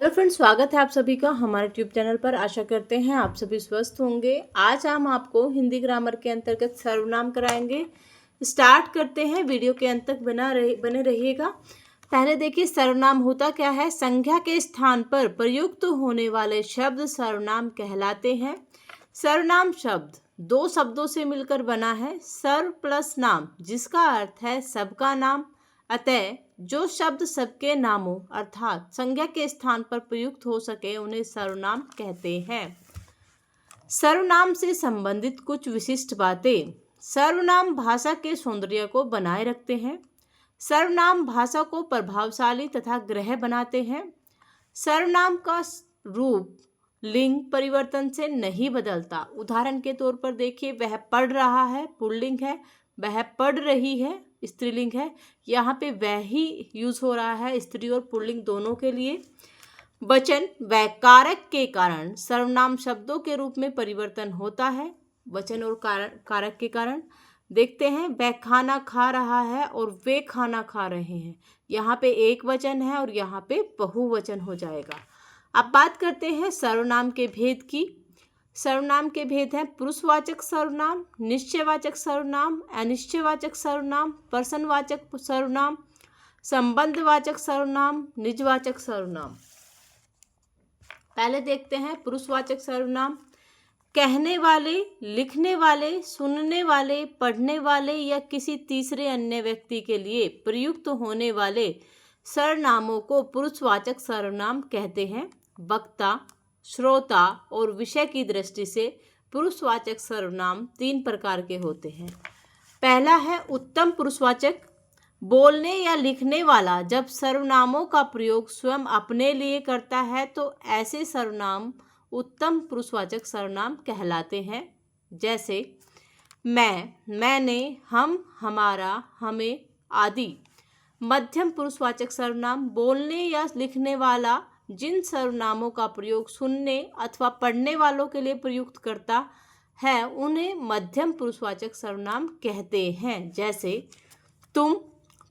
Hello friends, स्वागत है आप सभी का हमारे ट्यूब चैनल पर। आशा करते हैं आप सभी स्वस्थ होंगे। आज हम आपको हिंदी ग्रामर के अंतर्गत सर्वनाम कराएंगे। स्टार्ट करते हैं, वीडियो के अंत तक बने रहिएगा। पहले देखिए सर्वनाम होता क्या है। संज्ञा के स्थान पर प्रयुक्त होने वाले शब्द सर्वनाम कहलाते हैं। सर्वनाम शब्द दो शब्दों से मिलकर बना है, सर्व प्लस नाम, जिसका अर्थ है सबका नाम। अतः जो शब्द सबके नामों अर्थात संज्ञा के स्थान पर प्रयुक्त हो सके उन्हें सर्वनाम कहते हैं। सर्वनाम से संबंधित कुछ विशिष्ट बातें। सर्वनाम भाषा के सौंदर्य को बनाए रखते हैं। सर्वनाम भाषा को प्रभावशाली तथा ग्रह बनाते हैं। सर्वनाम का रूप लिंग परिवर्तन से नहीं बदलता। उदाहरण के तौर पर देखिए, वह पढ़ रहा है पुल्लिंग है, वह पढ़ रही है स्त्रीलिंग है। यहाँ पे वह ही यूज हो रहा है स्त्री और पुल्लिंग दोनों के लिए। वचन व कारक के कारण सर्वनाम शब्दों के रूप में परिवर्तन होता है। वचन और कारक के कारण देखते हैं, वह खाना खा रहा है और वे खाना खा रहे हैं। यहाँ पे एक वचन है और यहाँ पे बहुवचन हो जाएगा। अब बात करते हैं सर्वनाम के भेद की। सर्वनाम के भेद हैं पुरुषवाचक सर्वनाम, निश्चयवाचक सर्वनाम, अनिश्चयवाचक सर्वनाम, पर्सनवाचक सर्वनाम, संबंधवाचक सर्वनाम, निजवाचक सर्वनाम। पहले देखते हैं पुरुषवाचक सर्वनाम। कहने वाले, लिखने वाले, सुनने वाले, पढ़ने वाले या किसी तीसरे अन्य व्यक्ति के लिए प्रयुक्त होने वाले सर्वनामों को पुरुषवाचक सर्वनाम कहते हैं। वक्ता, श्रोता और विषय की दृष्टि से पुरुषवाचक सर्वनाम तीन प्रकार के होते हैं। पहला है उत्तम पुरुषवाचक। बोलने या लिखने वाला जब सर्वनामों का प्रयोग स्वयं अपने लिए करता है तो ऐसे सर्वनाम उत्तम पुरुषवाचक सर्वनाम कहलाते हैं। जैसे मैं, मैंने, हम, हमारा, हमें आदि। मध्यम पुरुषवाचक सर्वनाम। बोलने या लिखने वाला जिन सर्वनामों का प्रयोग सुनने अथवा पढ़ने वालों के लिए प्रयुक्त करता है उन्हें मध्यम पुरुषवाचक सर्वनाम कहते हैं। जैसे तुम,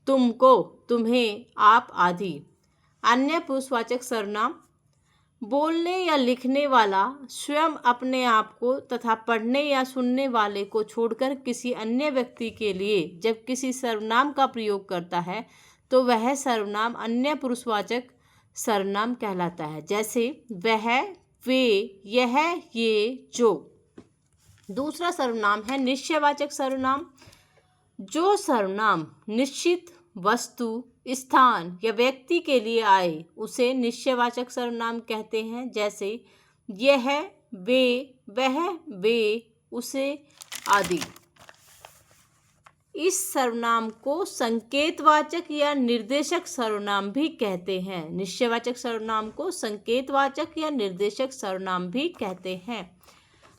तुमको, तुम्हें, आप आदि। अन्य पुरुषवाचक सर्वनाम। बोलने या लिखने वाला स्वयं अपने आप को तथा पढ़ने या सुनने वाले को छोड़कर किसी अन्य व्यक्ति के लिए जब किसी सर्वनाम का प्रयोग करता है तो वह सर्वनाम अन्य पुरुषवाचक सर्वनाम कहलाता है। जैसे वह, वे, यह, ये, जो। दूसरा सर्वनाम है निश्चयवाचक सर्वनाम। जो सर्वनाम निश्चित वस्तु, स्थान या व्यक्ति के लिए आए उसे निश्चयवाचक सर्वनाम कहते हैं। जैसे यह, वे, वह, वे, उसे आदि। इस सर्वनाम को संकेतवाचक या निर्देशक सर्वनाम भी कहते हैं। निश्चयवाचक सर्वनाम को संकेतवाचक या निर्देशक सर्वनाम भी कहते हैं।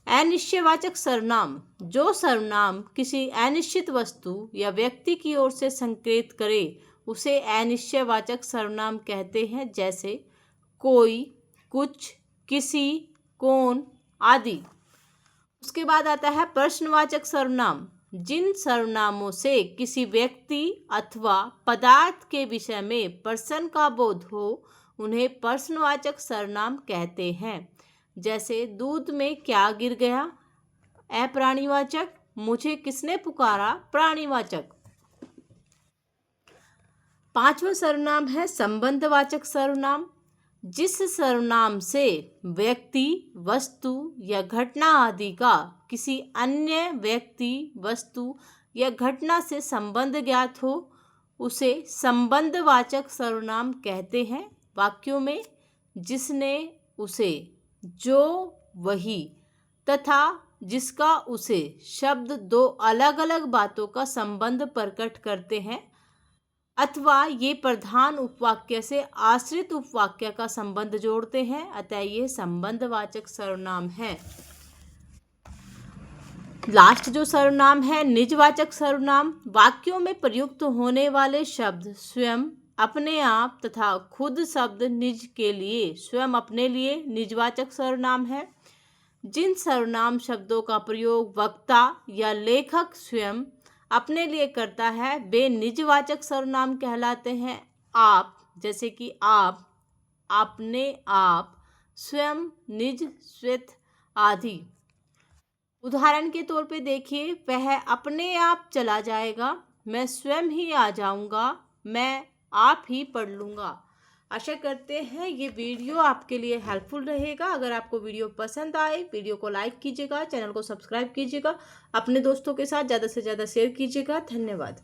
अनिश्चयवाचक सर्वनाम। जो सर्वनाम किसी अनिश्चित वस्तु या व्यक्ति की ओर से संकेत करे उसे अनिश्चयवाचक सर्वनाम कहते हैं। जैसे कोई, कुछ, किसी, कौन आदि। उसके बाद आता है प्रश्नवाचक सर्वनाम। जिन सर्वनामों से किसी व्यक्ति अथवा पदार्थ के विषय में प्रश्न का बोध हो उन्हें प्रश्नवाचक सर्वनाम कहते हैं। जैसे दूध में क्या गिर गया, अप्राणीवाचक। मुझे किसने पुकारा, प्राणीवाचक। पांचवा सर्वनाम है संबंधवाचक सर्वनाम। जिस सर्वनाम से व्यक्ति, वस्तु या घटना आदि का किसी अन्य व्यक्ति, वस्तु या घटना से संबंध ज्ञात हो उसे संबंधवाचक सर्वनाम कहते हैं। वाक्यों में जिसने, उसे, जो, वही तथा जिसका, उसे शब्द दो अलग अलग बातों का संबंध प्रकट करते हैं अथवा ये प्रधान उपवाक्य से आश्रित उपवाक्य का संबंध जोड़ते हैं, अतः ये संबंधवाचक सर्वनाम है। लास्ट जो सर्वनाम है निजवाचक सर्वनाम। वाक्यों में प्रयुक्त होने वाले शब्द स्वयं, अपने आप तथा खुद शब्द निज के लिए, स्वयं अपने लिए निजवाचक सर्वनाम है। जिन सर्वनाम शब्दों का प्रयोग वक्ता या लेखक स्वयं अपने लिए करता है वे निजवाचक सर्वनाम कहलाते हैं। आप, जैसे कि आप, अपने आप, स्वयं, निज, स्वित आदि। उदाहरण के तौर पे देखिए, वह अपने आप चला जाएगा, मैं स्वयं ही आ जाऊंगा, मैं आप ही पढ़ लूँगा। आशा करते हैं ये वीडियो आपके लिए हेल्पफुल रहेगा। अगर आपको वीडियो पसंद आए, वीडियो को लाइक कीजिएगा, चैनल को सब्सक्राइब कीजिएगा, अपने दोस्तों के साथ ज़्यादा से ज़्यादा शेयर कीजिएगा। धन्यवाद।